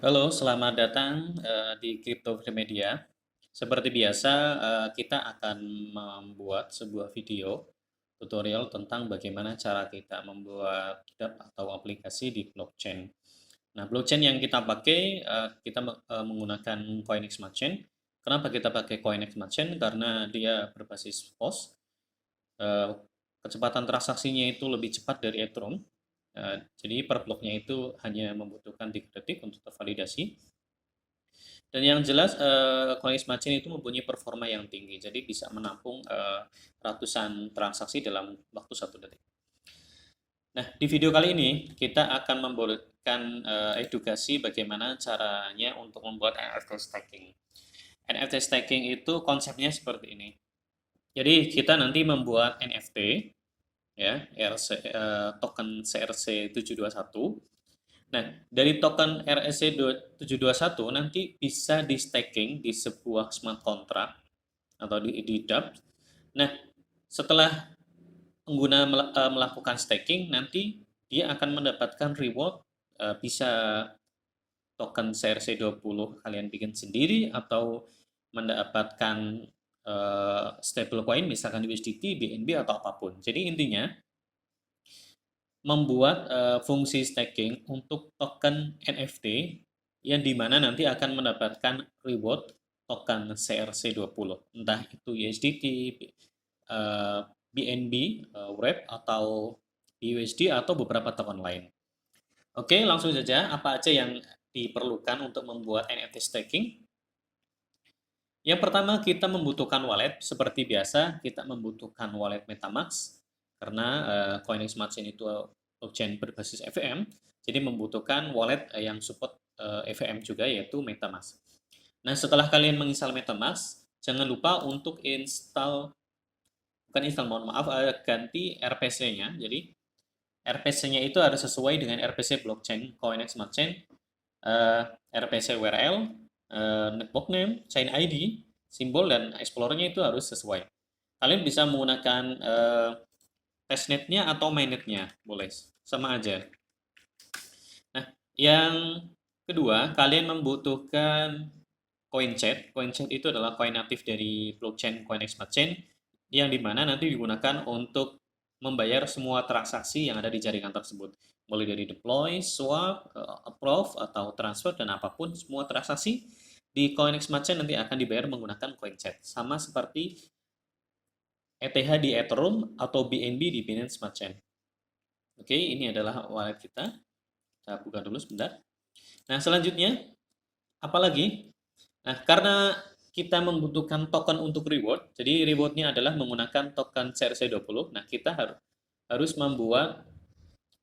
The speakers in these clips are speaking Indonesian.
Halo, selamat datang di Crypto Media. Seperti biasa, kita akan membuat sebuah video tutorial tentang bagaimana cara kita membuat dApp atau aplikasi di blockchain. Nah, blockchain yang kita pakai, kita menggunakan Coinex Smart Chain. Kenapa kita pakai Coinex Smart Chain? Karena dia berbasis POS, eh, kecepatan transaksinya itu lebih cepat dari Ethereum. Jadi per bloknya itu hanya membutuhkan 3 detik untuk tervalidasi. Dan yang jelas Coinbase Smart Chain itu mempunyai performa yang tinggi, jadi bisa menampung ratusan transaksi dalam waktu 1 detik. Nah, di video kali ini kita akan memberikan edukasi bagaimana caranya untuk membuat NFT staking. NFT staking itu konsepnya seperti ini. Jadi kita nanti membuat NFT ya, token CRC721. Nah, dari token RSC 721 nanti bisa di staking di sebuah smart contract atau di dApp. Nah, setelah pengguna melakukan staking, nanti dia akan mendapatkan reward, bisa token CRC20 kalian bikin sendiri atau mendapatkan stablecoin misalkan USDT, BNB atau apapun. Jadi intinya membuat fungsi staking untuk token NFT yang dimana nanti akan mendapatkan reward token CRC20, entah itu USDT, BNB, Wrap, atau USD, atau beberapa token lain. Oke, langsung saja, apa aja yang diperlukan untuk membuat NFT staking? Yang pertama, kita membutuhkan wallet. Seperti biasa, kita membutuhkan wallet MetaMask, karena Coinbase Smart Chain itu blockchain berbasis EVM, jadi membutuhkan wallet yang support EVM juga, yaitu MetaMask. Nah, setelah kalian menginstal MetaMask, jangan lupa untuk mohon maaf, ganti RPC-nya. Jadi, RPC-nya itu harus sesuai dengan RPC blockchain Coinbase Smart Chain, RPC URL, network name, chain ID, simbol, dan explorer-nya itu harus sesuai. Kalian bisa menggunakan testnet-nya atau mainnet-nya, boleh, sama aja. Nah, yang kedua, kalian membutuhkan CoinChat. CoinChat itu adalah koin natif dari blockchain Coinbase Smart Chain, yang dimana nanti digunakan untuk membayar semua transaksi yang ada di jaringan tersebut. Mulai dari deploy, swap, approve, atau transfer, dan apapun, semua transaksi di Coinbase Smart Chain nanti akan dibayar menggunakan CoinChat. Sama seperti ETH di Ethereum atau BNB di Binance Smart Chain. Oke, ini adalah wallet kita. Saya buka dulu sebentar. Nah, selanjutnya, apalagi? Nah, karena kita membutuhkan token untuk reward, jadi rewardnya adalah menggunakan token CRC20. Nah, kita harus membuat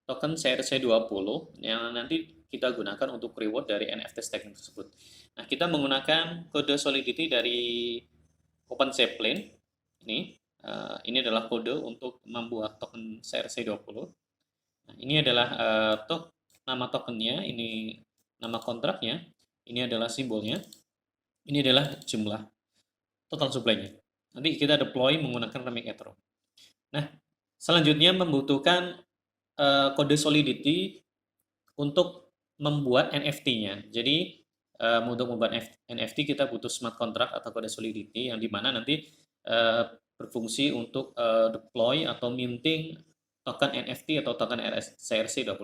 token CRC20 yang nanti kita gunakan untuk reward dari NFT staking tersebut. Nah, kita menggunakan kode solidity dari OpenZeppelin. Ini adalah kode untuk membuat token CRC20. Nah, ini adalah nama tokennya, ini nama kontraknya, ini adalah simbolnya, ini adalah jumlah total supply-nya. Nanti kita deploy menggunakan remix Ethereum. Nah, selanjutnya membutuhkan kode solidity untuk membuat NFT-nya. Jadi untuk membuat NFT kita butuh smart contract atau kode solidity yang dimana nanti berfungsi untuk deploy atau minting token NFT atau token CRC20.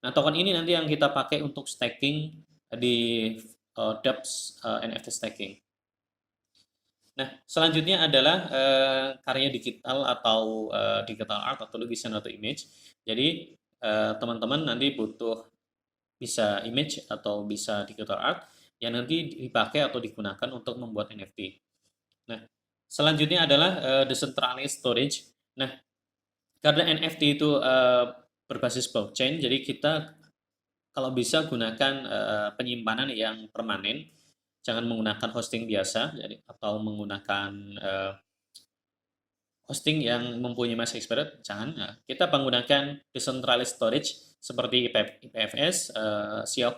Nah, token ini nanti yang kita pakai untuk staking di dApps NFT staking. Nah, selanjutnya adalah karya digital atau digital art atau lukisan atau image. Jadi teman-teman nanti butuh bisa image atau bisa digital art yang nanti dipakai atau digunakan untuk membuat NFT. Nah, selanjutnya adalah decentralized storage. Nah, karena NFT itu berbasis blockchain, jadi kita kalau bisa gunakan penyimpanan yang permanen, jangan menggunakan hosting biasa, jadi atau menggunakan hosting yang mempunyai mass expert, jangan. Nah, kita menggunakan decentralized storage seperti IPFS,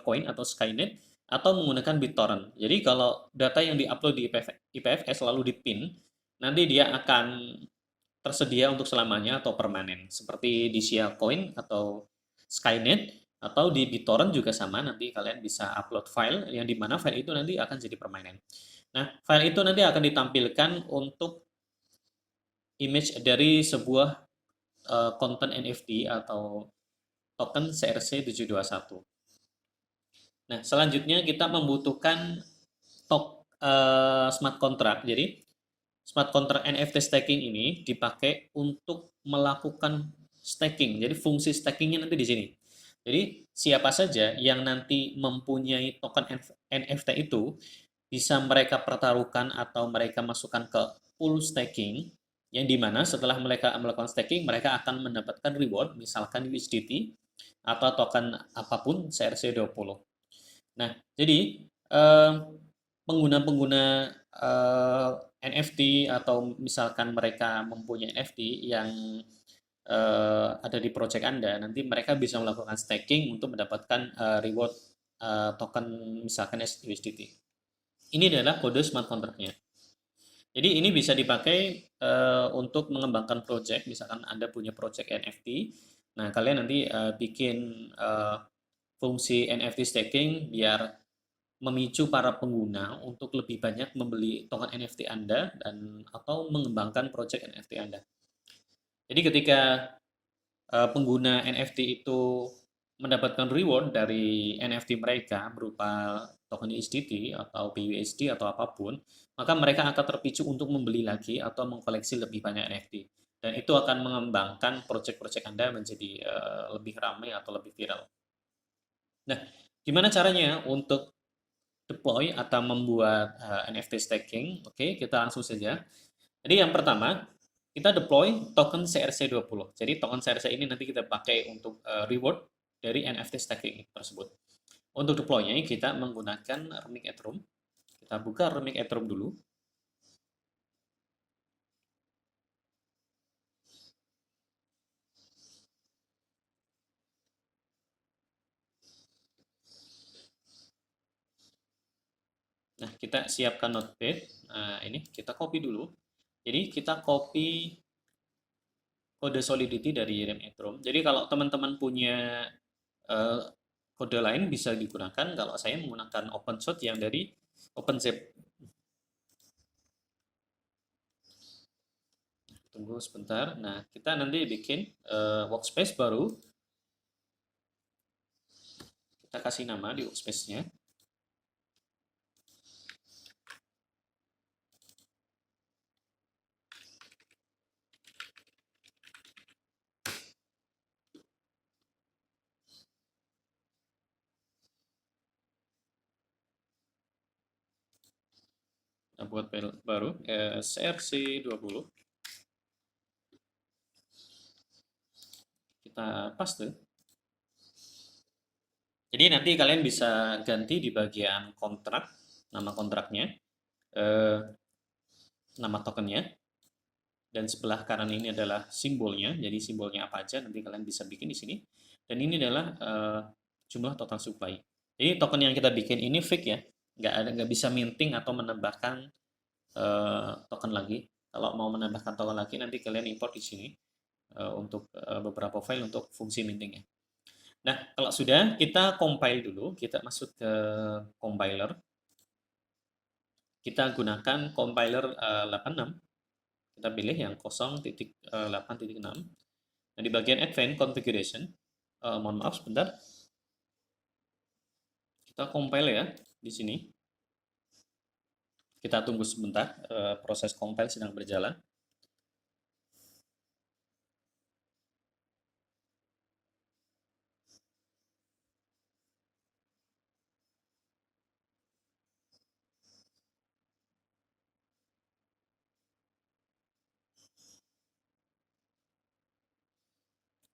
Coin atau Skynet, atau menggunakan BitTorrent. Jadi kalau data yang diupload di IPFS lalu dipin, nanti dia akan tersedia untuk selamanya atau permanen. Seperti di Coin atau Skynet, Atau di BitTorrent juga sama, nanti kalian bisa upload file yang dimana file itu nanti akan jadi permainan. Nah, file itu nanti akan ditampilkan untuk image dari sebuah konten NFT atau token CRC721. Nah, selanjutnya kita membutuhkan smart contract. Jadi, smart contract NFT staking ini dipakai untuk melakukan staking. Jadi, fungsi stakingnya nanti di sini. Jadi, siapa saja yang nanti mempunyai token NFT itu bisa mereka pertaruhkan atau mereka masukkan ke pool staking, yang dimana setelah mereka melakukan staking, mereka akan mendapatkan reward, misalkan USDT atau token apapun CRC20. Nah, jadi pengguna-pengguna NFT atau misalkan mereka mempunyai NFT yang ada di project Anda, nanti mereka bisa melakukan staking untuk mendapatkan reward token misalkan USDT. Ini adalah kode smart contract-nya. Jadi ini bisa dipakai untuk mengembangkan project, misalkan Anda punya project NFT. Nah, kalian nanti bikin fungsi NFT staking biar memicu para pengguna untuk lebih banyak membeli token NFT Anda dan atau mengembangkan project NFT Anda. Jadi ketika pengguna NFT itu mendapatkan reward dari NFT mereka berupa token USDT atau BUSD atau apapun, maka mereka akan terpicu untuk membeli lagi atau mengkoleksi lebih banyak NFT. Dan itu akan mengembangkan project-project Anda menjadi lebih ramai atau lebih viral. Nah, gimana caranya untuk deploy atau membuat NFT staking? Oke, kita langsung saja. Jadi yang pertama, kita deploy token CRC20. Jadi token CRC ini nanti kita pakai untuk reward dari NFT staking tersebut. Untuk deploy-nya kita menggunakan Remix Ethereum. Kita buka Remix Ethereum dulu. Nah, kita siapkan notepad. Nah, ini kita copy dulu. Jadi kita copy kode solidity dari Remix Ethereum. Jadi kalau teman-teman punya uh, kode lain bisa digunakan. Kalau saya menggunakan OpenShot yang dari OpenZip. Tunggu sebentar. Nah, kita nanti bikin workspace baru. Kita kasih nama di workspace-nya. Kita buat file baru, CRC20. Kita paste. Jadi nanti kalian bisa ganti di bagian kontrak, nama kontraknya, nama tokennya, dan sebelah kanan ini adalah simbolnya. Jadi simbolnya apa aja nanti kalian bisa bikin di sini. Dan ini adalah jumlah total supply. Jadi token yang kita bikin ini fake ya, nggak bisa minting atau menambahkan token lagi. Kalau mau menambahkan token lagi nanti kalian import di sini untuk beberapa file untuk fungsi mintingnya. Nah, kalau sudah, kita compile dulu. Kita masuk ke compiler. Kita gunakan compiler 86. Kita pilih yang 0.8.6. Nah, di bagian Advanced Configuration, mohon maaf sebentar. Kita compile ya, di sini. Kita tunggu sebentar, proses compile sedang berjalan.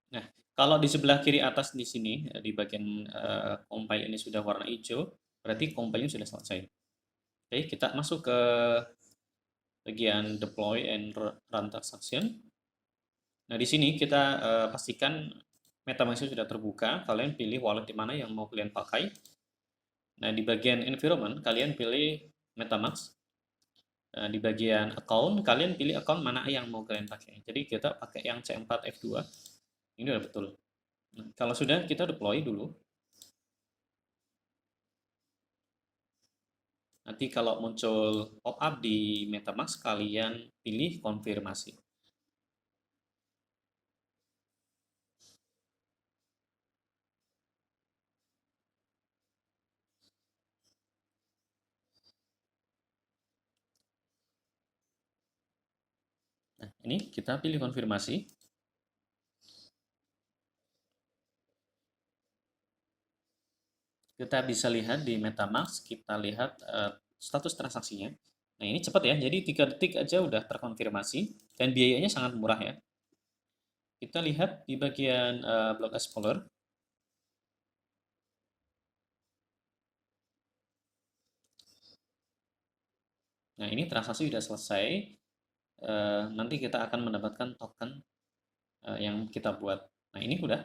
Nah, kalau di sebelah kiri atas di sini, di bagian compile ini sudah warna hijau, berarti compile-nya sudah selesai. Oke, kita masuk ke bagian deploy and run transaction. Nah, di sini kita pastikan MetaMask sudah terbuka. Kalian pilih wallet di mana yang mau kalian pakai. Nah, di bagian environment, kalian pilih MetaMask. Nah, di bagian account, kalian pilih account mana yang mau kalian pakai. Jadi, kita pakai yang C4F2. Ini udah betul. Nah, kalau sudah, kita deploy dulu. Nanti kalau muncul pop-up di MetaMask, kalian pilih konfirmasi. Nah, ini kita pilih konfirmasi. Kita bisa lihat di MetaMask, kita lihat status transaksinya. Nah, ini cepat ya, jadi 3 detik aja udah terkonfirmasi, dan biayanya sangat murah ya. Kita lihat di bagian Block Explorer. Nah, ini transaksi sudah selesai. Nanti kita akan mendapatkan token yang kita buat. Nah, ini udah.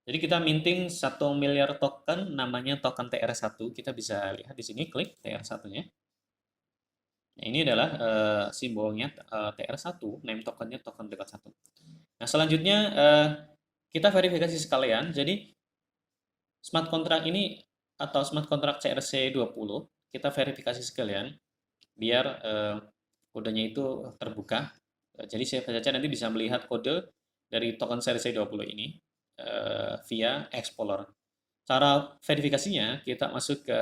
Jadi kita minting 1 miliar token, namanya token TR1. Kita bisa lihat di sini, klik TR1-nya. Nah, ini adalah simbolnya TR1, name tokennya token dekat 1. Nah, selanjutnya kita verifikasi sekalian. Jadi smart contract ini atau smart contract CRC20 kita verifikasi sekalian biar kodenya itu terbuka. Jadi siapa saja nanti bisa melihat kode dari token CRC20 ini via Explorer. Cara verifikasinya, kita masuk ke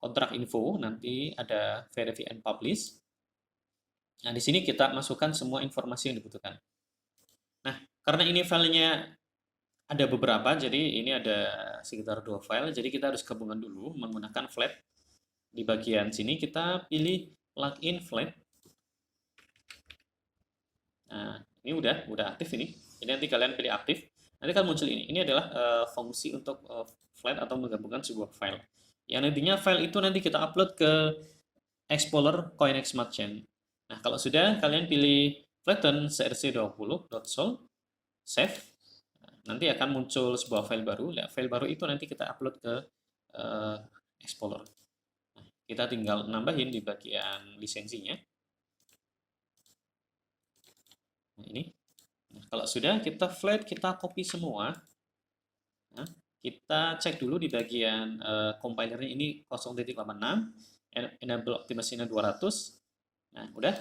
kontrak info, nanti ada verify and publish. Nah, di sini kita masukkan semua informasi yang dibutuhkan. Nah, karena ini filenya ada beberapa, jadi ini ada sekitar 2 file, jadi kita harus gabungan dulu menggunakan flat. Di bagian sini kita pilih plugin flat. Nah, ini udah aktif ini. Jadi nanti kalian pilih aktif, nanti akan muncul ini. Ini adalah fungsi untuk flat atau menggabungkan sebuah file. Yang nantinya file itu nanti kita upload ke Explorer CoinEx Smart Chain. Nah, kalau sudah, kalian pilih flatten crc20.sol, save. Nanti akan muncul sebuah file baru. Nah, file baru itu nanti kita upload ke Explorer. Nah, kita tinggal nambahin di bagian lisensinya. Nah, ini. Nah, kalau sudah, kita flat, kita copy semua. Nah, kita cek dulu di bagian compilernya ini 0.86, enable optimasinya 200. Nah, udah.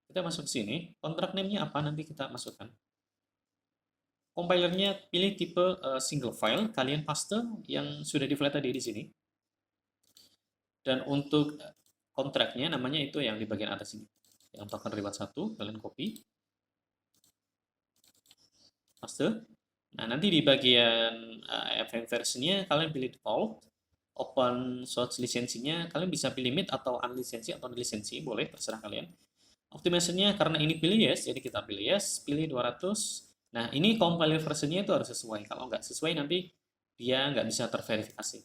Kita masuk sini. Kontrak name-nya apa? Nanti kita masukkan. Compilernya pilih tipe single file. Kalian paste yang sudah di flat tadi di sini. Dan untuk kontraknya, namanya itu yang di bagian atas ini. Yang token reward 1, kalian copy. Paste. Nah, nanti di bagian FM versionnya, kalian pilih default. Open source lisensinya, kalian bisa pilih mid atau unlisensi atau lisensi, boleh, terserah kalian. Optimasinya karena ini pilih yes, jadi kita pilih yes, pilih 200. Nah, ini compiler versionnya itu harus sesuai. Kalau nggak sesuai nanti dia nggak bisa terverifikasi.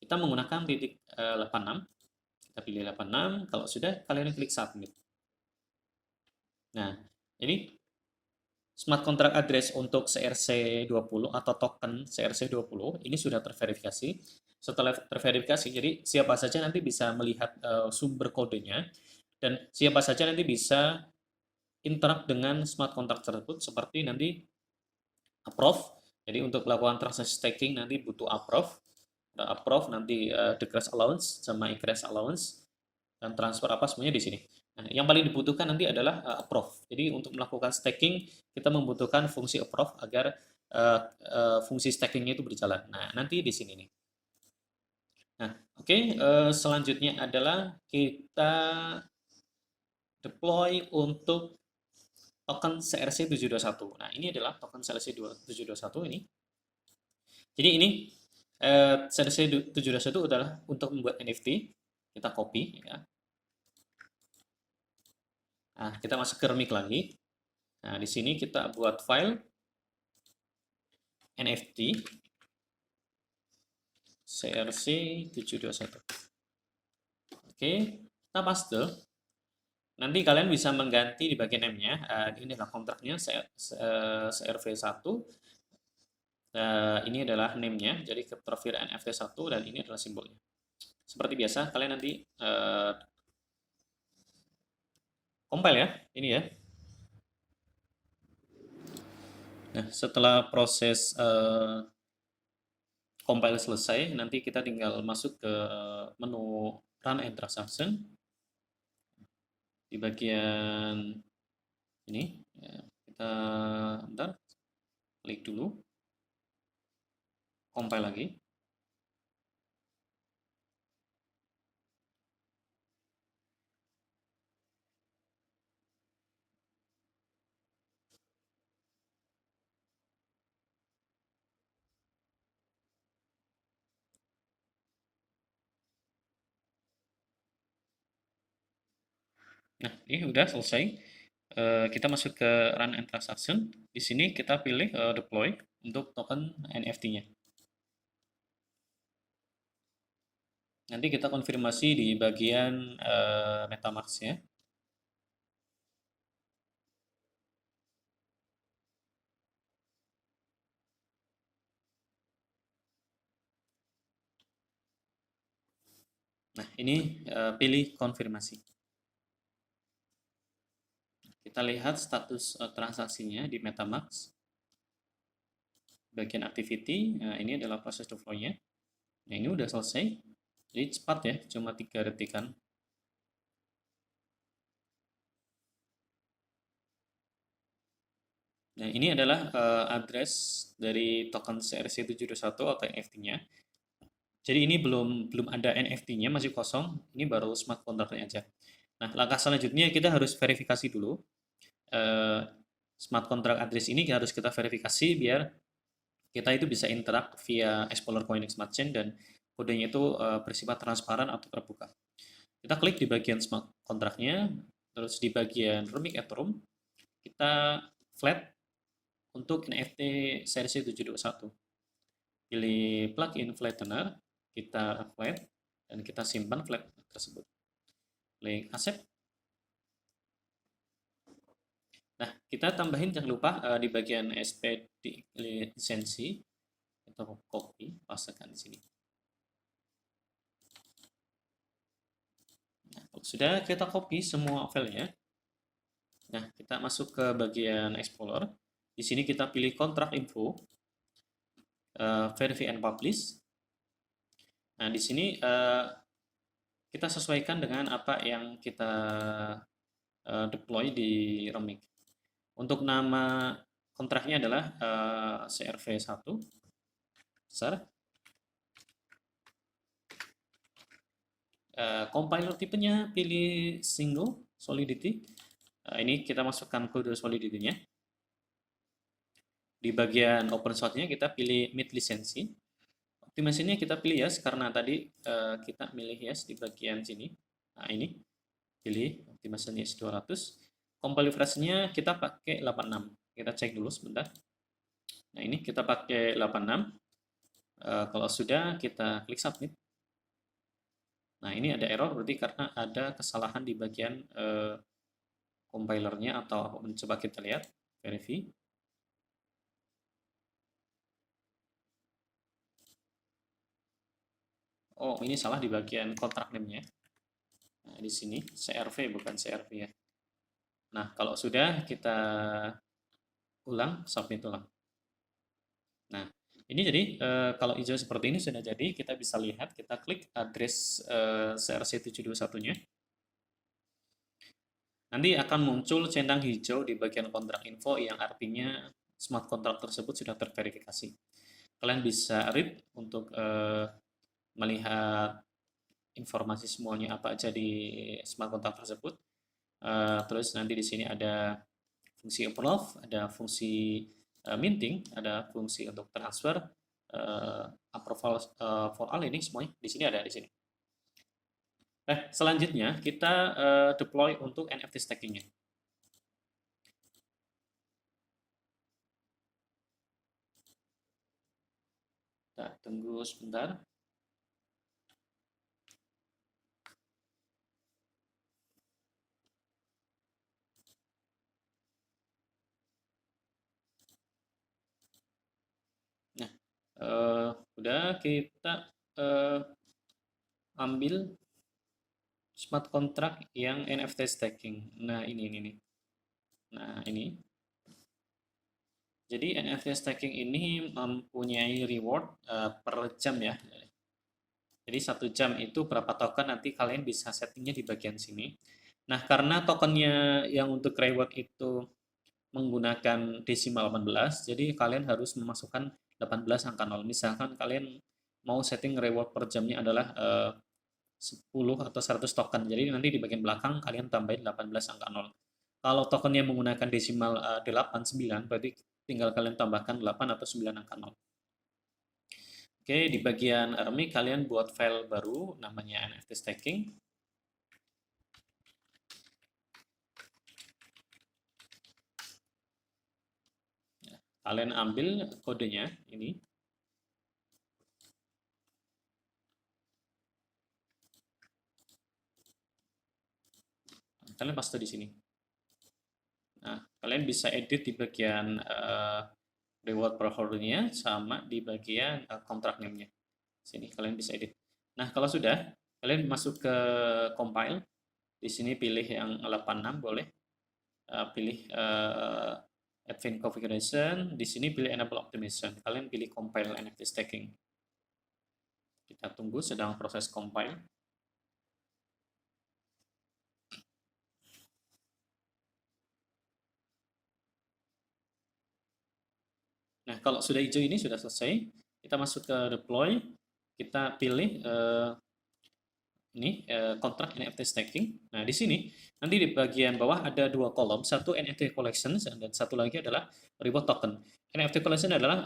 Kita menggunakan titik 86. Kita pilih 86. Kalau sudah, kalian klik submit. Nah, ini smart contract address untuk CRC20 atau token CRC20 ini sudah terverifikasi. Setelah terverifikasi, jadi siapa saja nanti bisa melihat sumber kodenya dan siapa saja nanti bisa interact dengan smart contract tersebut seperti nanti approve. Jadi untuk melakukan transaksi staking nanti butuh approve. Approve nanti decrease allowance sama increase allowance dan transfer apa semuanya di sini. Nah, yang paling dibutuhkan nanti adalah approve. Jadi untuk melakukan staking kita membutuhkan fungsi approve agar fungsi stakingnya itu berjalan. Nah, nanti di sini nih. Nah, oke, selanjutnya adalah kita deploy untuk token CRC721. Nah, ini adalah token CRC721 ini. Jadi ini CRC721 adalah untuk membuat NFT. Kita copy ya. Nah, kita masuk ke remix lagi. Nah, di sini kita buat file NFT CRC721. Oke, kita paste. Nanti kalian bisa mengganti di bagian name-nya. Ini adalah kontraknya CRV1. Ini adalah name-nya, jadi Cryptofear NFT1 dan ini adalah simbolnya. Seperti biasa, kalian nanti compile ya, ini ya. Nah, setelah proses compile selesai, nanti kita tinggal masuk ke menu run and transaction. Di bagian ini ya, kita bentar klik dulu, compile lagi. Nah, ini udah selesai. Kita masuk ke run and transaction. Di sini kita pilih deploy untuk token NFT-nya. Nanti kita konfirmasi di bagian MetaMask-nya. Nah, ini pilih konfirmasi. Kita lihat status transaksinya di MetaMask. Bagian activity, ini adalah proses deploy-nya. Nah, ini udah selesai. Jadi cepat ya, cuma 3 detikan. Nah, ini adalah address dari token CRC721 atau NFT-nya. Jadi ini belum ada NFT-nya, masih kosong. Ini baru smart contract-nya aja. Nah, langkah selanjutnya kita harus verifikasi dulu. Smart contract address ini harus kita verifikasi biar kita itu bisa interact via Explorer CoinEx Smart Chain dan kodenya itu bersifat transparan atau terbuka. Kita klik di bagian smart contract-nya, terus di bagian Rumik Ethereum, kita flat untuk NFT seri 721. Pilih plugin flattener, kita flat, dan kita simpan flat tersebut. Klik accept. Nah, kita tambahin jangan lupa di bagian SPD lisensi, kita copy, pastekan di sini. Nah, kalau sudah kita copy semua filenya, nah kita masuk ke bagian Explorer. Di sini kita pilih kontrak info, verify and publish. Nah, di sini kita sesuaikan dengan apa yang kita deploy di Remix. Untuk nama kontraknya adalah CRV1 besar. Compiler tipenya pilih single solidity. Ini kita masukkan kode solidity-nya. Di bagian open source-nya kita pilih mid lisensi. Optimasinya kita pilih yes karena tadi kita milih yes di bagian sini. Nah, ini pilih optimasinya yes 200. Compile version-nya kita pakai 86. Kita cek dulu sebentar. Nah, ini kita pakai 86. Kalau sudah kita klik submit. Nah, ini ada error berarti karena ada kesalahan di bagian compilernya atau coba kita lihat verify. Oh, ini salah di bagian kontrak name-nya. Nah, di sini CRV bukan CRV ya. Nah, kalau sudah kita ulang, submit ulang. Nah, ini jadi kalau hijau seperti ini sudah jadi, kita bisa lihat, kita klik address CRC721-nya. Nanti akan muncul centang hijau di bagian kontrak info yang artinya smart contract tersebut sudah terverifikasi. Kalian bisa read untuk melihat informasi semuanya apa aja di smart contract tersebut. Terus nanti di sini ada fungsi approve, ada fungsi minting, ada fungsi untuk transfer, approval for all, ini semuanya di sini ada di sini. Nah, selanjutnya kita deploy untuk NFT staking-nya. Kita tunggu sebentar. Nah, udah kita ambil smart contract yang NFT staking. Nah, ini. Nah, ini. Jadi NFT staking ini mempunyai reward per jam ya. Jadi 1 jam itu berapa token, nanti kalian bisa settingnya di bagian sini. Nah, karena tokennya yang untuk reward itu menggunakan desimal 18, jadi kalian harus memasukkan 18 angka 0. Misalkan kalian mau setting reward per jamnya adalah 10 atau 100 token. Jadi nanti di bagian belakang kalian tambahin 18 angka 0. Kalau tokennya menggunakan desimal 8, 9, berarti tinggal kalian tambahkan 8 atau 9 angka 0. Oke, di bagian army kalian buat file baru namanya NFT staking. Kalian ambil kodenya ini. Kalian paste di sini. Nah, kalian bisa edit di bagian reward per holder-nya sama di bagian contract name-nya. Sini kalian bisa edit. Nah, kalau sudah, kalian masuk ke compile. Di sini pilih yang 86 boleh. Pilih advanced configuration. Di sini pilih enable optimization. Kalian pilih compile NFT staking. Kita tunggu sedang proses compile. Nah, kalau sudah hijau ini sudah selesai. Kita masuk ke deploy. Kita pilih ini kontrak NFT staking. Nah, di sini nanti di bagian bawah ada 2 kolom, satu NFT collections dan satu lagi adalah reward token. NFT collection adalah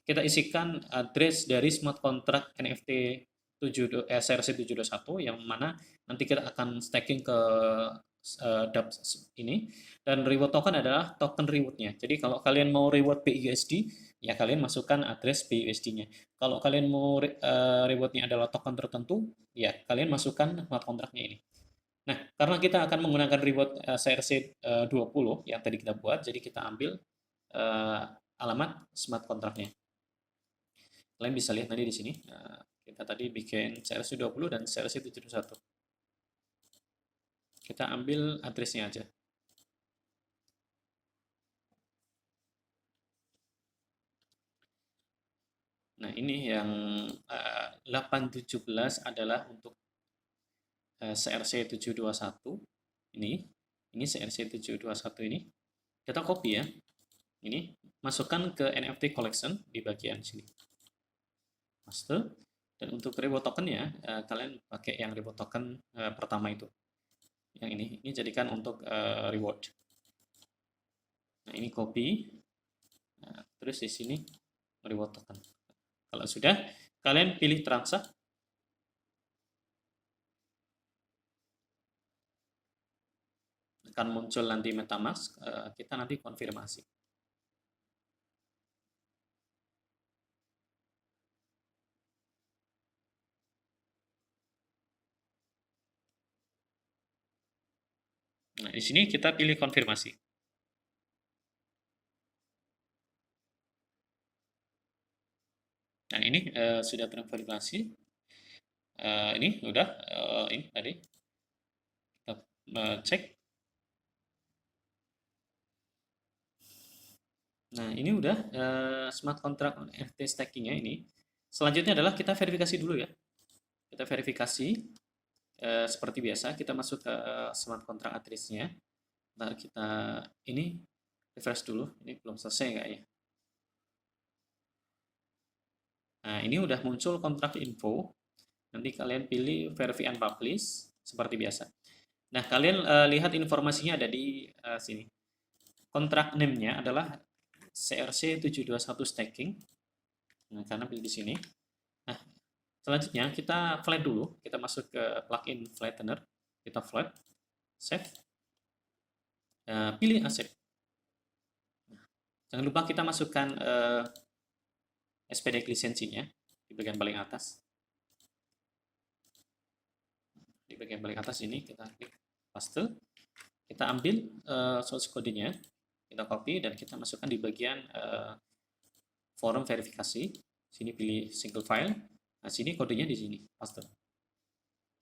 kita isikan address dari smart contract NFT SRC 721 yang mana nanti kita akan staking ke dApps ini, dan reward token adalah token rewardnya. Jadi kalau kalian mau reward BUSD, ya kalian masukkan address BUSD-nya. Kalau kalian mau rewardnya adalah token tertentu, ya kalian masukkan smart contract-nya ini. Nah, karena kita akan menggunakan reward CRC 20 yang tadi kita buat, jadi kita ambil alamat smart contract-nya. Kalian bisa lihat tadi di sini, kita tadi bikin CRC 20 dan CRC 721. Kita ambil address-nya aja. Nah, ini yang 817 adalah untuk CRC 721 ini CRC 721 ini kita copy ya, ini masukkan ke NFT collection di bagian sini, paste. Dan untuk reward tokennya kalian pakai yang reward token pertama itu, yang ini jadikan untuk reward. Nah, ini copy, terus di sini reward token. Kalau sudah, kalian pilih transact. Akan muncul nanti MetaMask, kita nanti konfirmasi. Nah, di sini kita pilih konfirmasi. Nah, ini sudah terkonfirmasi. Ini udah, ini tadi kita cek. Nah, ini udah smart contract NFT staking-nya ini. Selanjutnya adalah kita verifikasi dulu ya. Kita verifikasi seperti biasa, kita masuk ke smart contract address-nya. Ntar kita ini refresh dulu, ini belum selesai kayaknya. Nah, ini udah muncul kontrak info. Nanti kalian pilih verify and publish seperti biasa. Nah, kalian lihat informasinya ada di sini. Kontrak name-nya adalah CRC 721 staking. Nah, karena pilih di sini. Nah, selanjutnya kita flat dulu. Kita masuk ke plugin flattener. Kita flat, save. Pilih accept. Nah, jangan lupa kita masukkan SPDX lisensinya di bagian paling atas. Di bagian paling atas ini kita klik paste. Kita ambil source kodenya, kita copy dan kita masukkan di bagian form verifikasi. Sini pilih single file. Nah, sini kodenya di sini, paste.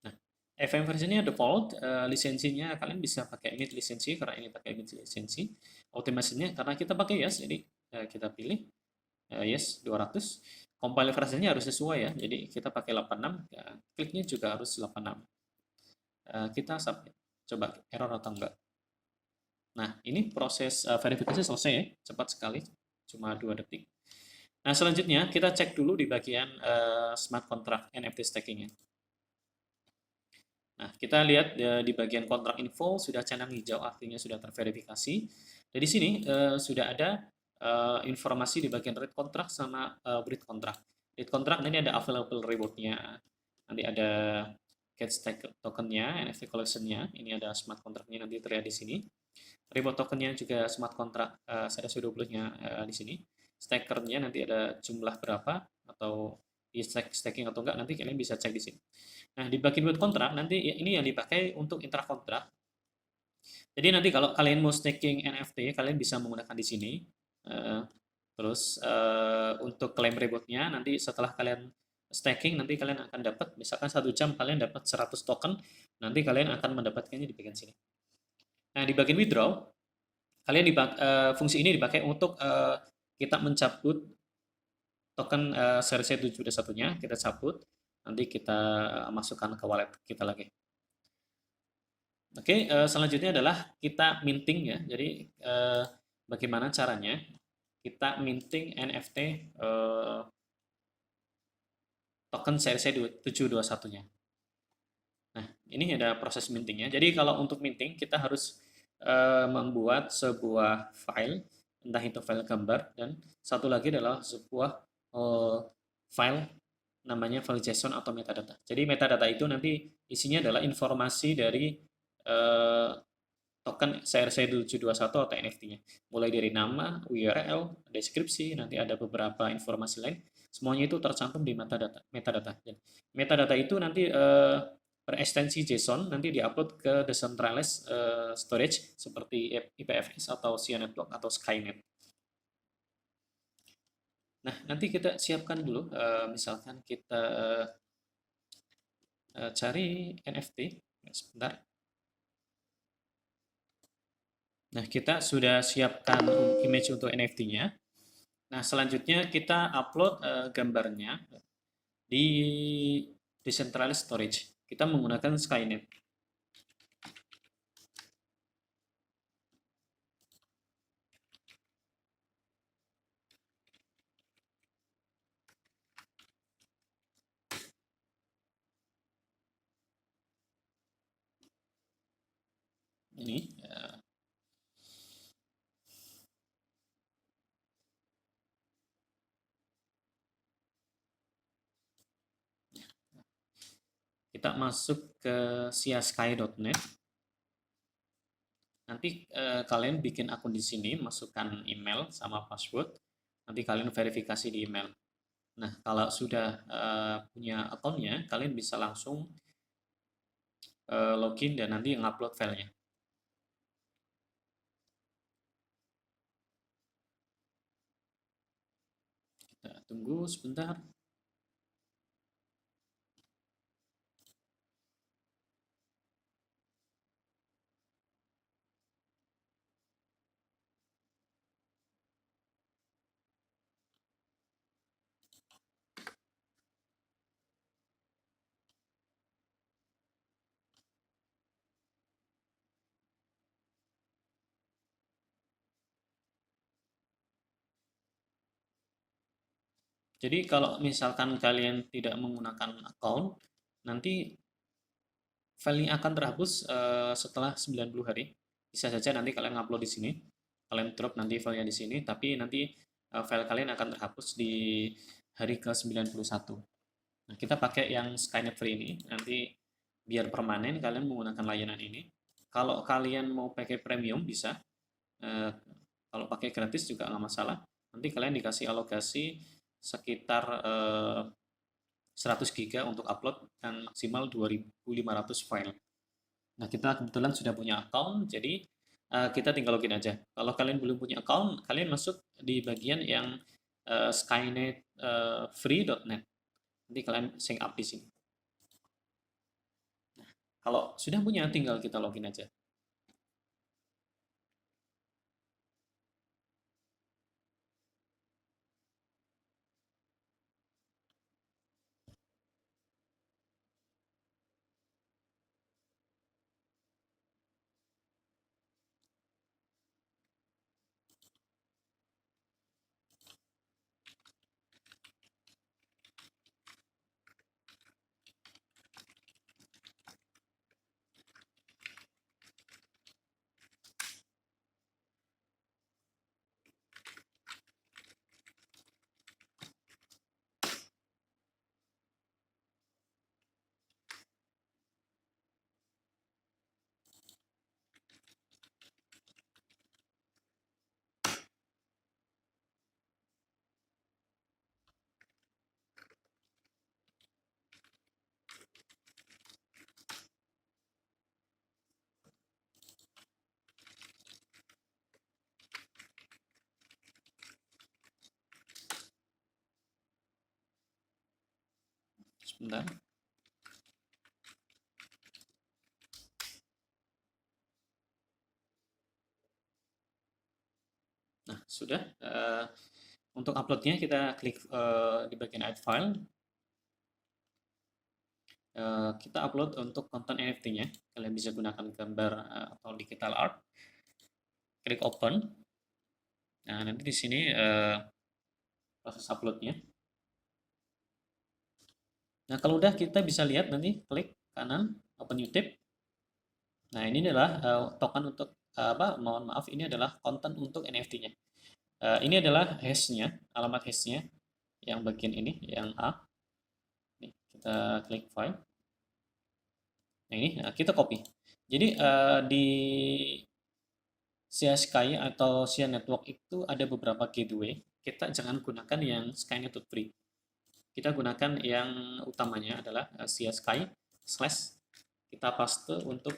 Nah, FM versionnya default, lisensinya kalian bisa pakai init lisensi karena ini pakai init lisensi. Optimasinya karena kita pakai yes, jadi kita pilih yes 200. compile versionnya harus sesuai ya. Jadi kita pakai 86, ya, kliknya juga harus 86. Kita submit. Coba error atau enggak. Nah, ini proses verifikasi selesai ya, cepat sekali, cuma 2 detik. Nah, selanjutnya kita cek dulu di bagian smart contract NFT staking-nya. Nah, kita lihat di bagian kontrak info sudah centang hijau, artinya sudah terverifikasi. Dan di sini sudah ada informasi di bagian read contract sama breed contract. Read contract ini ada available reward-nya, nanti ada get stake token-nya, NFT collection-nya, ini ada smart contract-nya nanti terlihat di sini. Reward token-nya juga smart contract ada 20-nya di sini. Staker-nya nanti ada jumlah berapa atau di staking atau enggak, nanti kalian bisa cek di sini. Nah, di bagian build kontrak nanti ini yang dipakai untuk intrakontrak. Jadi nanti kalau kalian mau staking NFT, kalian bisa menggunakan di sini. Terus untuk claim reward-nya nanti setelah kalian staking nanti kalian akan dapat, misalkan 1 jam kalian dapat 100 token, nanti kalian akan mendapatkannya di bagian sini. Nah, di bagian withdraw, kalian fungsi ini dipakai untuk kita mencabut token series 7.1-nya, kita cabut, nanti kita masukkan ke wallet kita lagi. Oke, selanjutnya adalah kita minting ya. Jadi bagaimana caranya kita minting NFT token series 721-nya. Nah, ini ada proses mintingnya. Jadi kalau untuk minting kita harus membuat sebuah file, entah itu file gambar, dan satu lagi adalah sebuah file namanya file JSON atau metadata. Jadi metadata itu nanti isinya adalah informasi dari token CRC721 atau NFT-nya. Mulai dari nama, URL, deskripsi, nanti ada beberapa informasi lain. Semuanya itu tercantum di metadata. Dan metadata itu nanti berekstensi JSON, nanti diupload ke decentralized storage seperti IPFS atau Sionet Block atau Skynet. Nah, nanti kita siapkan dulu, misalkan kita cari NFT, sebentar. Nah, kita sudah siapkan image untuk NFT-nya. Nah, selanjutnya kita upload gambarnya di decentralized storage. Kita menggunakan Skynet. Ini kita masuk ke siasky.net. Nanti kalian bikin akun di sini, masukkan email sama password. Nanti kalian verifikasi di email. Nah, kalau sudah punya akunnya, kalian bisa langsung login dan nanti ngupload filenya. Kita tunggu sebentar. Jadi kalau misalkan kalian tidak menggunakan account, nanti filenya akan terhapus setelah 90 hari. Bisa saja nanti kalian upload di sini, kalian drop nanti filenya di sini, tapi nanti file kalian akan terhapus di hari ke-91. Nah, kita pakai yang Skynet Free ini, nanti biar permanen kalian menggunakan layanan ini. Kalau kalian mau pakai premium bisa, kalau pakai gratis juga nggak masalah. Nanti kalian dikasih alokasi sekitar 100 GB untuk upload dan maksimal 2.500 file. Nah, kita kebetulan sudah punya account, jadi kita tinggal login aja. Kalau kalian belum punya account, kalian masuk di bagian yang skynetfree.net. Nanti kalian sign up di sini. Nah, kalau sudah punya, tinggal kita login aja. Sebentar. Nah, sudah. Untuk uploadnya kita klik di bagian add file. Kita upload untuk konten NFT-nya. Kalian bisa gunakan gambar atau digital art. Klik open. Nah, nanti di sini proses uploadnya. Nah, kalau udah kita bisa lihat nanti klik kanan open YouTube. Nah, ini adalah token untuk apa? Mohon maaf, ini adalah konten untuk NFT-nya. Ini adalah hash-nya, alamat hash-nya yang bagian ini, yang A. Nih, kita klik file. Nah, ini kita copy. Jadi di Sia Sky atau Sia Network itu ada beberapa gateway. Kita jangan gunakan yang Sky Network Free. Kita gunakan yang utamanya adalah Sia Sky slash kita paste untuk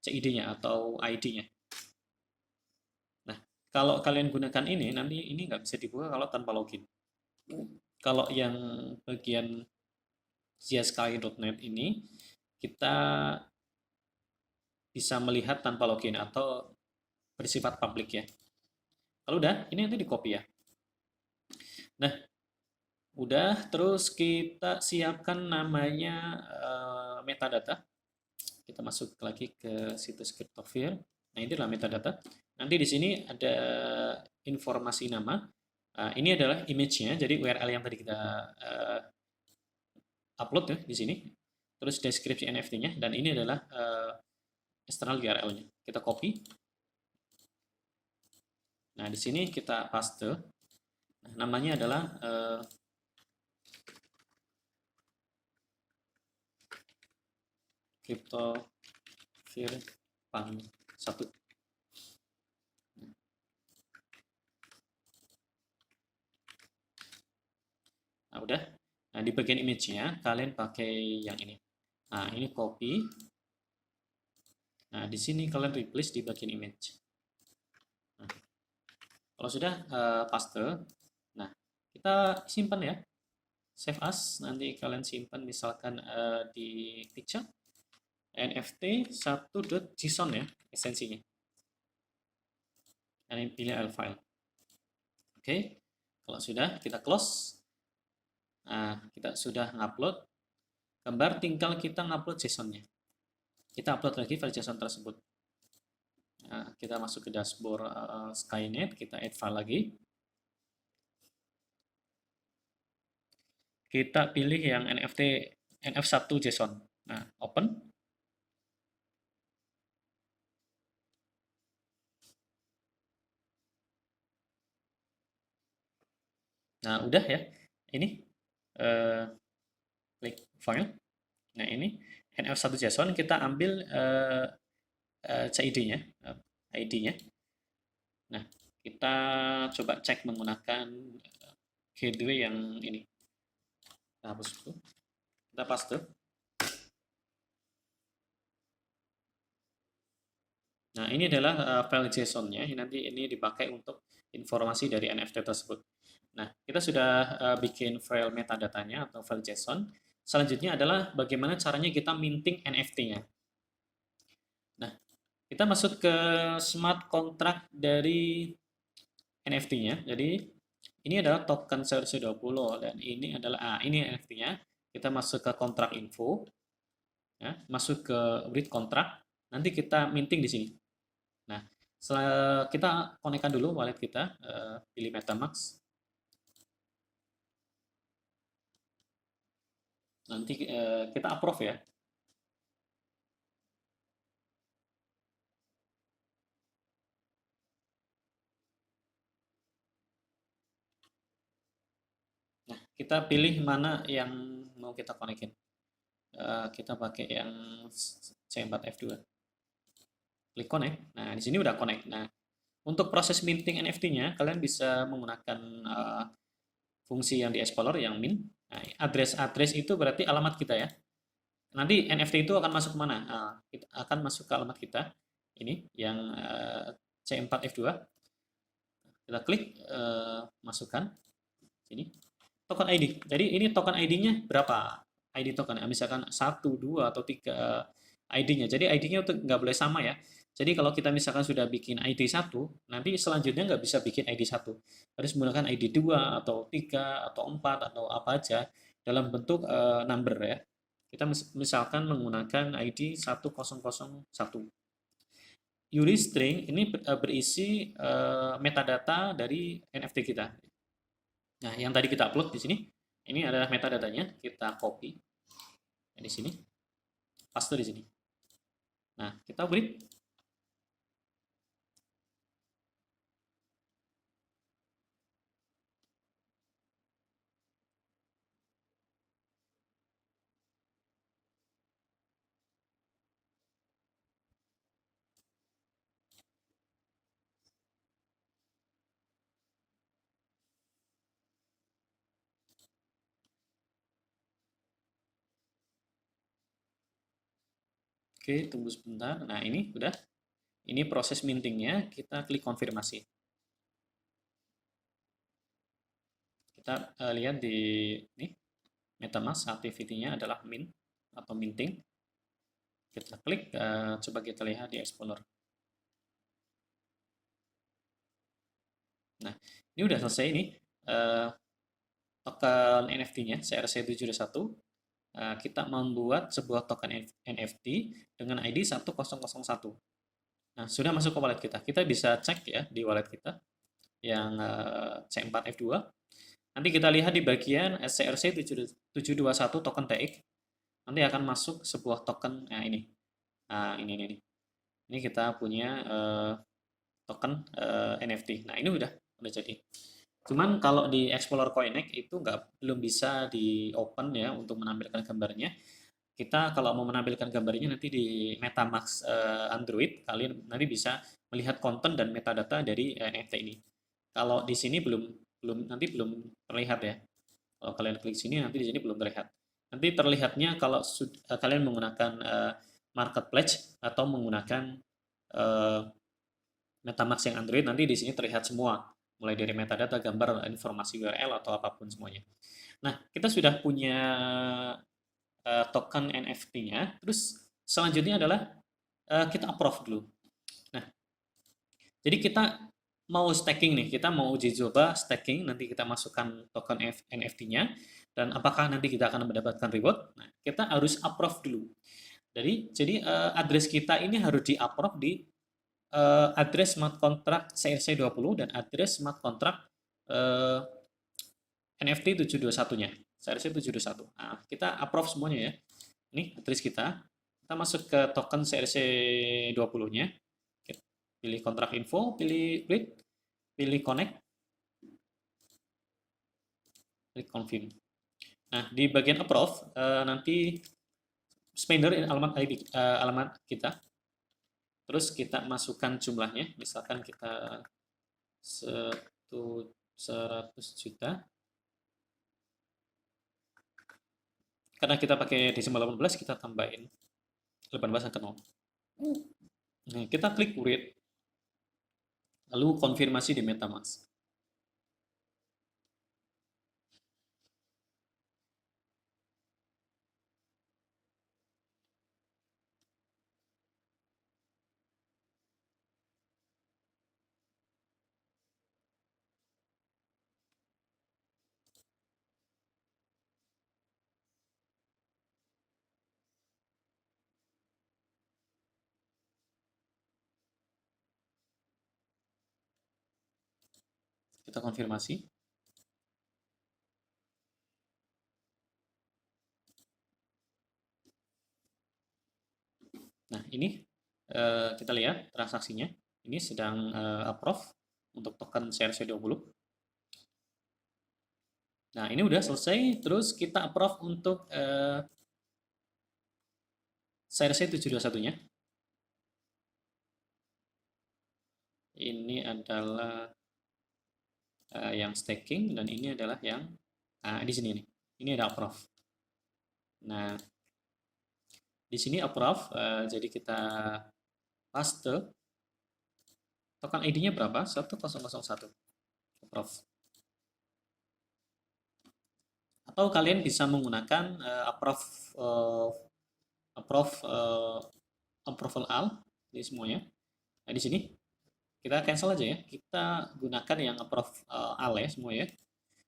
CID-nya atau ID-nya. Nah, kalau kalian gunakan ini, nanti ini nggak bisa dibuka kalau tanpa login. Kalau yang bagian siasky.net ini, kita bisa melihat tanpa login atau bersifat publik ya. Kalau udah, ini nanti di copy ya. Nah, udah, terus kita siapkan namanya metadata. Kita masuk lagi ke situs Cryptofear. Nah, ini adalah metadata. Nanti di sini ada informasi nama. Ini adalah image-nya, jadi URL yang tadi kita upload ya di sini. Terus deskripsi NFT-nya, dan ini adalah external URL-nya. Kita copy. Nah, di sini kita paste. Nah, namanya adalah Cryptofear Pang 1. Nah, udah. Nah, di bagian image-nya, kalian pakai yang ini. Nah, ini copy. Nah, di sini kalian replace di bagian image. Nah, kalau sudah paste, nah, kita simpan ya. Save as, nanti kalian simpan misalkan di picture NFT 1.json ya, esensinya. Dan pilih file. Oke, kalau sudah, kita close. Nah, kita sudah ngupload gambar, tinggal kita ngupload JSON-nya. Kita upload lagi file JSON tersebut. Nah, kita masuk ke dashboard Skynet, kita add file lagi. Kita pilih yang NFT NF1 JSON. Nah, open. Nah, udah ya. Ini klik file. Nah, ini NF1 JSON, kita ambil CID-nya, ID-nya. Nah, kita coba cek menggunakan gateway yang ini. Kita hapus dulu. Kita paste. Nah, ini adalah file JSON-nya. Nanti ini dipakai untuk informasi dari NFT tersebut. Nah, kita sudah bikin file metadatanya atau file JSON. Selanjutnya adalah bagaimana caranya kita minting NFT-nya. Nah, kita masuk ke smart contract dari NFT-nya. Jadi, ini adalah token CRC20 dan ini adalah ini NFT-nya. Kita masuk ke kontrak info. Ya, masuk ke read kontrak. Nanti kita minting di sini. Nah, setelah kita konekkan dulu wallet kita, pilih MetaMask. Nanti kita approve ya. Nah, kita pilih mana yang mau kita konekin. Kita pakai yang C4F2. Klik connect. Nah, di sini udah connect. Nah, untuk proses minting NFT-nya, kalian bisa menggunakan fungsi yang di Explorer yang min. Nah, address itu berarti alamat kita ya. Nanti NFT itu akan masuk ke mana? Nah, akan masuk ke alamat kita. Ini yang C4F2. Kita klik masukkan sini. token ID. Jadi ini token ID-nya berapa? ID token, misalkan 1, 2, atau 3 ID-nya. Jadi ID-nya nggak boleh sama ya. Jadi kalau kita misalkan sudah bikin ID 1, nanti selanjutnya nggak bisa bikin ID 1. Harus menggunakan ID 2, atau 3, atau 4, atau apa aja dalam bentuk number ya. Kita misalkan menggunakan ID 1001. URI string ini berisi metadata dari NFT kita. Nah, yang tadi kita upload di sini, ini adalah metadatanya. Kita copy di sini, paste di sini. Nah, kita beri. Oke, tunggu sebentar. Nah, ini udah. Ini proses mintingnya. Kita klik konfirmasi. Kita lihat di ini, MetaMask activity-nya adalah mint atau minting. Kita klik, coba kita lihat di Explorer. Nah, ini udah selesai ini. Token NFT-nya, CRC721. Kita membuat sebuah token NFT dengan ID 1001. Nah, sudah masuk ke wallet kita. Kita bisa cek ya di wallet kita yang C4F2. Nanti kita lihat di bagian CRC721 token TX. Nanti akan masuk sebuah token, nah ini. Nah, ini. Ini kita punya token NFT. Nah, ini udah jadi. Cuman kalau di Explorer CoinEx itu belum bisa di open ya untuk menampilkan gambarnya. Kita kalau mau menampilkan gambarnya nanti di MetaMask Android, kalian nanti bisa melihat konten dan metadata dari NFT ini. Kalau di sini belum terlihat ya. Kalau kalian klik sini nanti di sini belum terlihat. Nanti terlihatnya kalau kalian menggunakan marketplace atau menggunakan uh, MetaMask yang Android, nanti di sini terlihat semua, mulai dari metadata, gambar, informasi URL atau apapun semuanya. Nah, kita sudah punya token NFT-nya. Terus selanjutnya adalah kita approve dulu. Nah, jadi kita mau staking nih, kita mau uji coba staking, nanti kita masukkan token NFT-nya, dan apakah nanti kita akan mendapatkan reward. Nah, kita harus approve dulu. Jadi address kita ini harus di-approve di address smart contract CRC20 dan address smart contract NFT 721-nya. CRC721. Nah, kita approve semuanya ya. Ini address kita. Kita masuk ke token CRC20-nya. Pilih kontrak info, pilih read, pilih connect, klik confirm. Nah, di bagian approve nanti spender alamat kita. Terus kita masukkan jumlahnya, misalkan kita 100 juta. Karena kita pakai desimal 18, kita tambahin 18 ke 0. Nah, kita klik read, lalu konfirmasi di MetaMask. Kita konfirmasi. Nah, ini kita lihat transaksinya. Ini sedang approve untuk token CRC20. Nah, ini udah selesai. Terus kita approve untuk CRC721-nya. Ini adalah yang staking dan ini adalah yang di sini nih. Ini ada approve. Nah, di sini approve, jadi kita paste. Token ID-nya berapa? 1001. Approve. Atau kalian bisa menggunakan approve approval all di semuanya. Nah, di sini kita cancel aja ya. Kita gunakan yang approve all ya semua ya.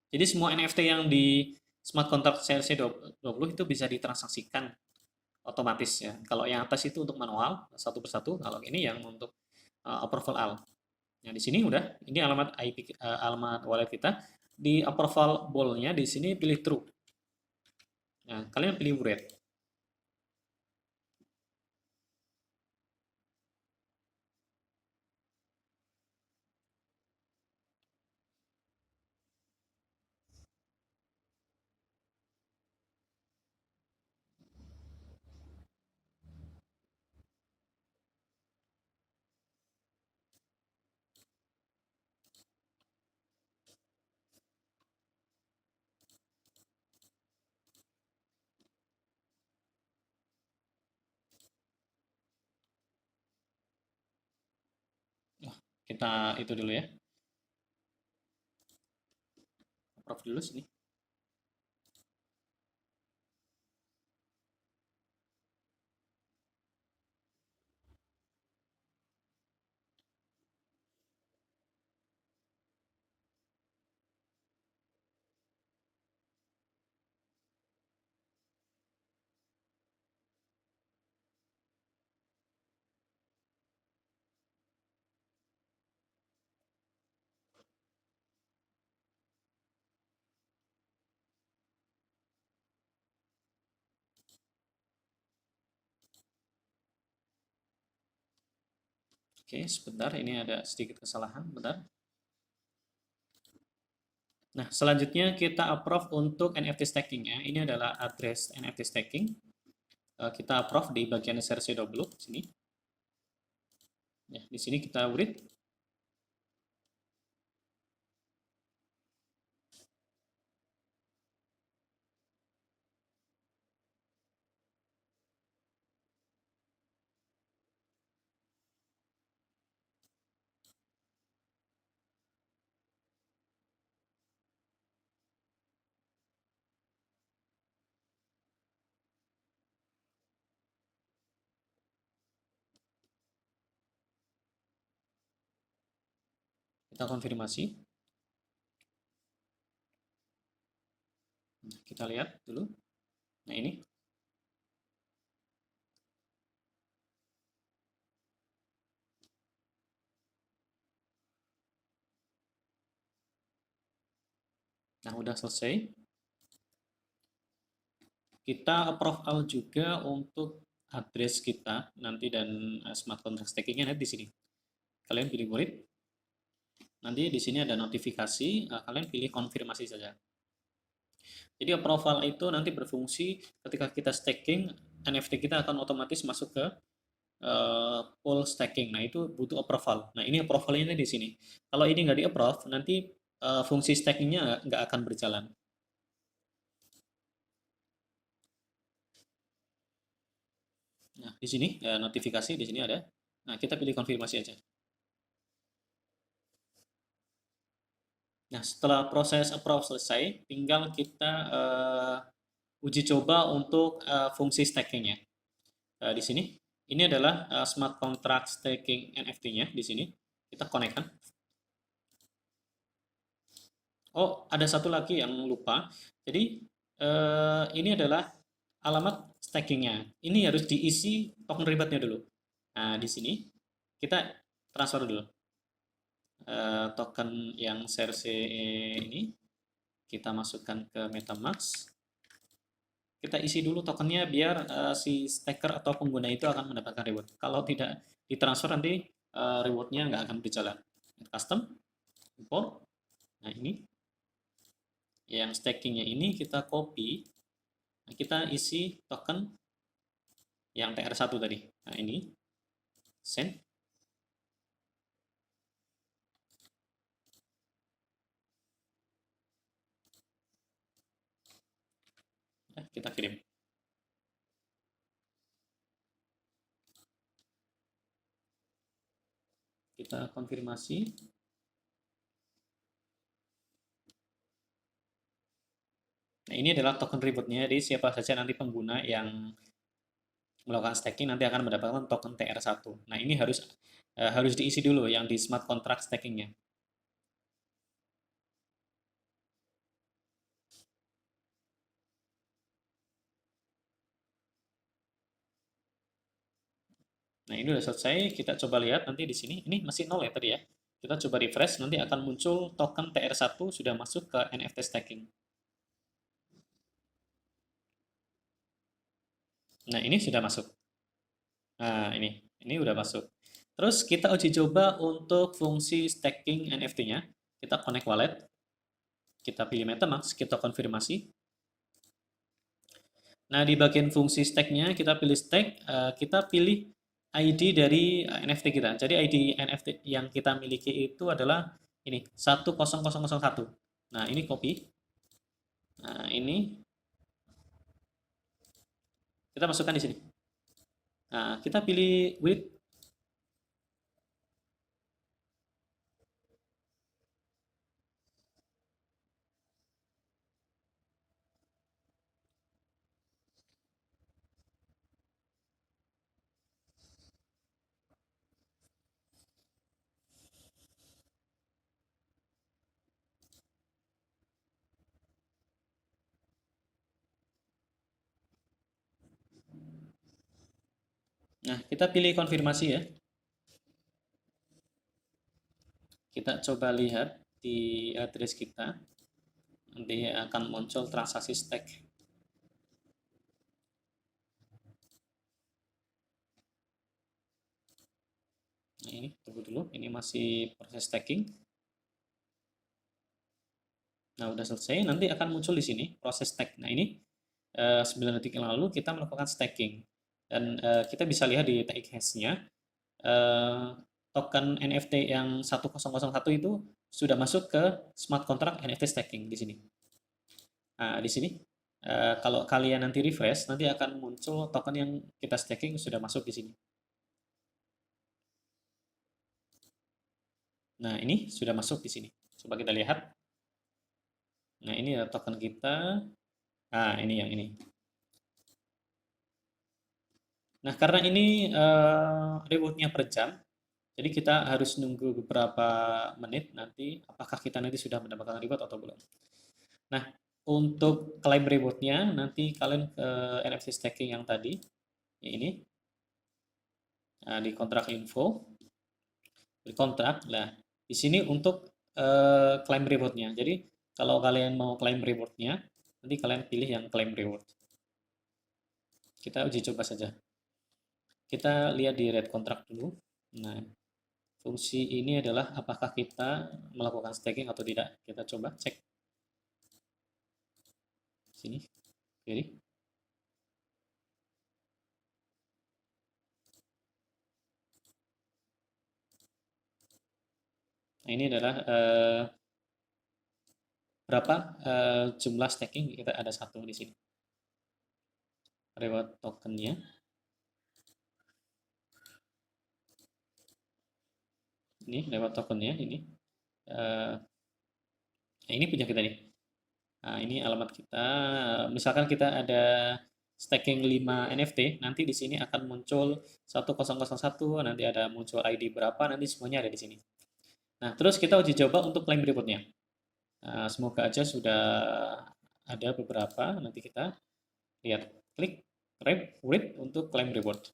Jadi semua NFT yang di smart contract CRC20 itu bisa ditransaksikan otomatis ya. Kalau yang atas itu untuk manual satu persatu, kalau ini yang untuk approval all. Nah, di sini udah, ini alamat IP alamat wallet kita. Di approval ball-nya di sini pilih true. Nah, kalian pilih red. Nah, kita itu dulu ya. Approve dulu sini. Oke, sebentar, ini ada sedikit kesalahan, bentar. Nah, selanjutnya kita approve untuk NFT staking ya. Ini adalah address NFT staking. Kita approve di bagian SRC20 sini. Ya, di sini kita read. Kita konfirmasi. Nah, kita lihat dulu. Nah, ini. Nah, udah selesai. Kita approve all juga untuk address kita nanti dan smart contract stakingnya nanti di sini. Kalian pilih murid. Nanti di sini ada notifikasi, kalian pilih konfirmasi saja. Jadi approval itu nanti berfungsi ketika kita staking, NFT kita akan otomatis masuk ke pool staking. Nah, itu butuh approval. Nah, ini approvalnya di sini. Kalau ini nggak di-approve, nanti fungsi stakingnya nggak akan berjalan. Nah, di sini notifikasi, di sini ada. Nah, kita pilih konfirmasi aja. Nah, setelah proses approve selesai, tinggal kita uji coba untuk fungsi stakingnya. Di sini, ini adalah smart contract staking NFT-nya di sini. Kita konekkan. Oh, ada satu lagi yang lupa. Jadi, ini adalah alamat stakingnya. Ini harus diisi token reward-nya dulu. Nah, di sini kita transfer dulu. Token yang CRC ini kita masukkan ke MetaMask. Kita isi dulu tokennya biar si staker atau pengguna itu akan mendapatkan reward. Kalau tidak ditransfer nanti rewardnya nggak akan berjalan. Custom, import. Nah, ini yang stakingnya ini kita copy. Nah, kita isi token yang TR1 tadi. Nah, ini send. Nah, kita kirim. Kita konfirmasi. Nah, ini adalah token rewardnya. Jadi siapa saja nanti pengguna yang melakukan staking nanti akan mendapatkan token TR1. Nah, ini harus diisi dulu yang di smart contract stakingnya. Nah, ini udah selesai. Kita coba lihat nanti di sini. Ini masih nol ya tadi ya. Kita coba refresh, nanti akan muncul token TR1 sudah masuk ke NFT staking. Nah, ini sudah masuk. Nah, ini udah masuk. Terus kita uji coba untuk fungsi staking NFT-nya. Kita connect wallet, kita pilih MetaMask, kita konfirmasi. Nah, di bagian fungsi stake-nya kita pilih stake, kita pilih ID dari NFT kita. Jadi ID NFT yang kita miliki itu adalah ini 10001. Nah, ini copy. Nah, ini kita masukkan di sini. Nah, kita pilih width. Nah, kita pilih konfirmasi ya. Kita coba lihat di address kita. Nanti akan muncul transaksi stake. Nah, ini tunggu dulu, ini masih proses staking. Nah, udah selesai, nanti akan muncul di sini proses stake. Nah, ini 9 detik yang lalu kita melakukan staking. Dan kita bisa lihat di TX hash-nya, token NFT yang 1001 itu sudah masuk ke smart contract NFT staking di sini. Nah, di sini kalau kalian nanti refresh, nanti akan muncul token yang kita staking sudah masuk di sini. Nah, ini sudah masuk di sini. Coba kita lihat. Nah, ini ya token kita. Nah, ini yang ini. Nah, karena ini rewardnya per jam, jadi kita harus nunggu beberapa menit nanti apakah kita nanti sudah mendapatkan reward atau belum. Nah, untuk claim rewardnya nanti kalian ke NFC staking yang tadi, ya ini, nah, di kontrak info, di kontrak, nah di sini untuk claim rewardnya. Jadi kalau kalian mau claim rewardnya, nanti kalian pilih yang claim reward. Kita uji coba saja. Kita lihat di red contract dulu. Nah, fungsi ini adalah apakah kita melakukan staking atau tidak. Kita coba cek. Sini. Jadi. Nah, ini adalah berapa jumlah staking, kita ada satu di sini. Reward tokennya. Ini lewat tokennya ini. Nah, ini punya kita nih. Nah, ini alamat kita. Misalkan kita ada staking 5 NFT, nanti di sini akan muncul 1001, nanti ada muncul ID berapa, nanti semuanya ada di sini. Nah, terus kita uji coba untuk claim rewardnya. Nah, semoga aja sudah ada beberapa, nanti kita lihat. Klik reward untuk claim reward.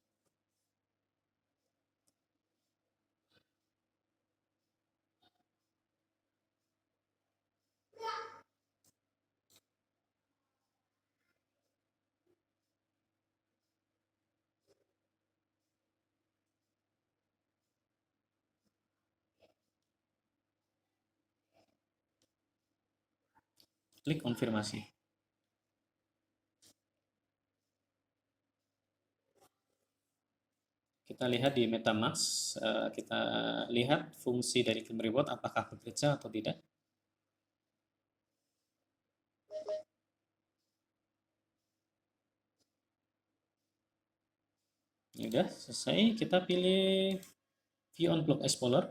Klik konfirmasi. Kita lihat di MetaMask, kita lihat fungsi dari claim reward apakah bekerja atau tidak. Ini udah selesai, kita pilih view on block explorer.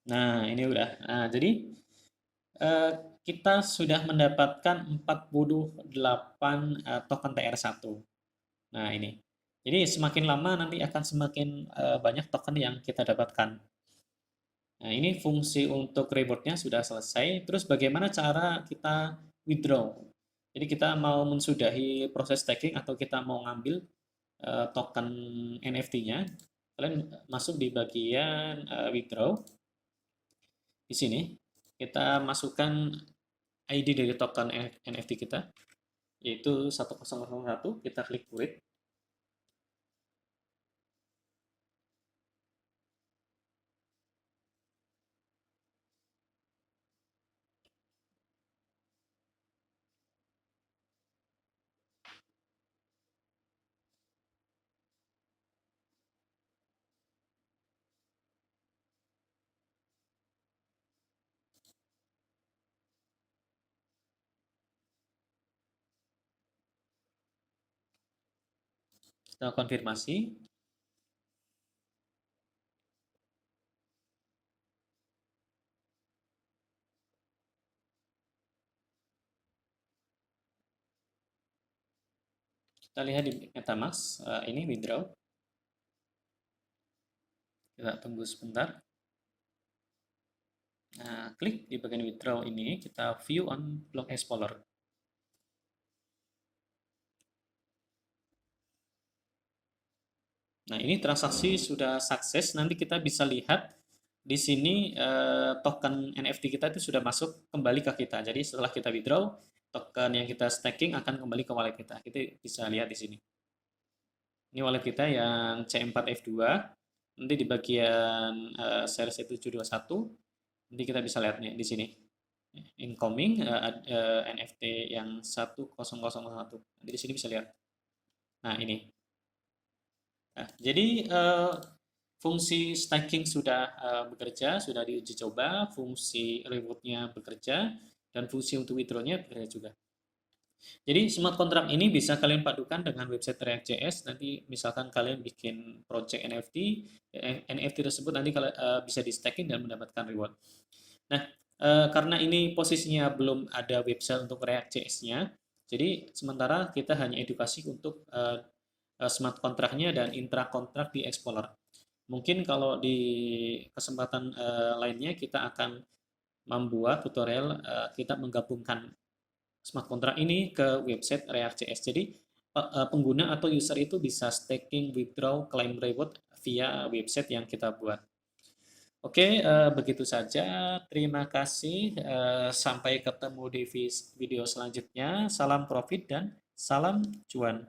Nah, ini udah. Nah, jadi eh, kita sudah mendapatkan 48 token TR1. Nah, ini. Jadi semakin lama nanti akan semakin banyak token yang kita dapatkan. Nah, ini fungsi untuk rewardnya sudah selesai. Terus bagaimana cara kita withdraw? Jadi kita mau mensudahi proses staking atau kita mau ngambil token NFT-nya, kalian masuk di bagian withdraw. Di sini kita masukkan ID dari token NFT kita, yaitu 1001. Kita klik create. Kita konfirmasi. Kita lihat di MetaMask, ini withdraw. Kita tunggu sebentar. Nah, klik di bagian withdraw ini, kita view on Block Explorer. Nah, ini transaksi sudah sukses. Nanti kita bisa lihat di sini token NFT kita itu sudah masuk kembali ke kita. Jadi setelah kita withdraw, token yang kita staking akan kembali ke wallet kita. Kita bisa lihat di sini. Ini wallet kita yang C4F2. Nanti di bagian series 721, nanti kita bisa lihat nih di sini. Incoming NFT yang 1001. Nanti di sini bisa lihat. Nah, ini. Nah, jadi fungsi staking sudah bekerja, sudah diuji coba, fungsi rewardnya bekerja, dan fungsi untuk withdraw-nya bekerja juga. Jadi smart contract ini bisa kalian padukan dengan website React.js. Nanti misalkan kalian bikin project NFT, NFT tersebut nanti kalian bisa di staking dan mendapatkan reward. Nah, karena ini posisinya belum ada website untuk React.js-nya, jadi sementara kita hanya edukasi untuk smart kontraknya dan intra kontrak di Explorer. Mungkin kalau di kesempatan lainnya kita akan membuat tutorial kita menggabungkan smart contract ini ke website React.js. Jadi pengguna atau user itu bisa staking, withdraw, claim reward via website yang kita buat. Oke, begitu saja. Terima kasih. Sampai ketemu di video selanjutnya. Salam profit dan salam cuan.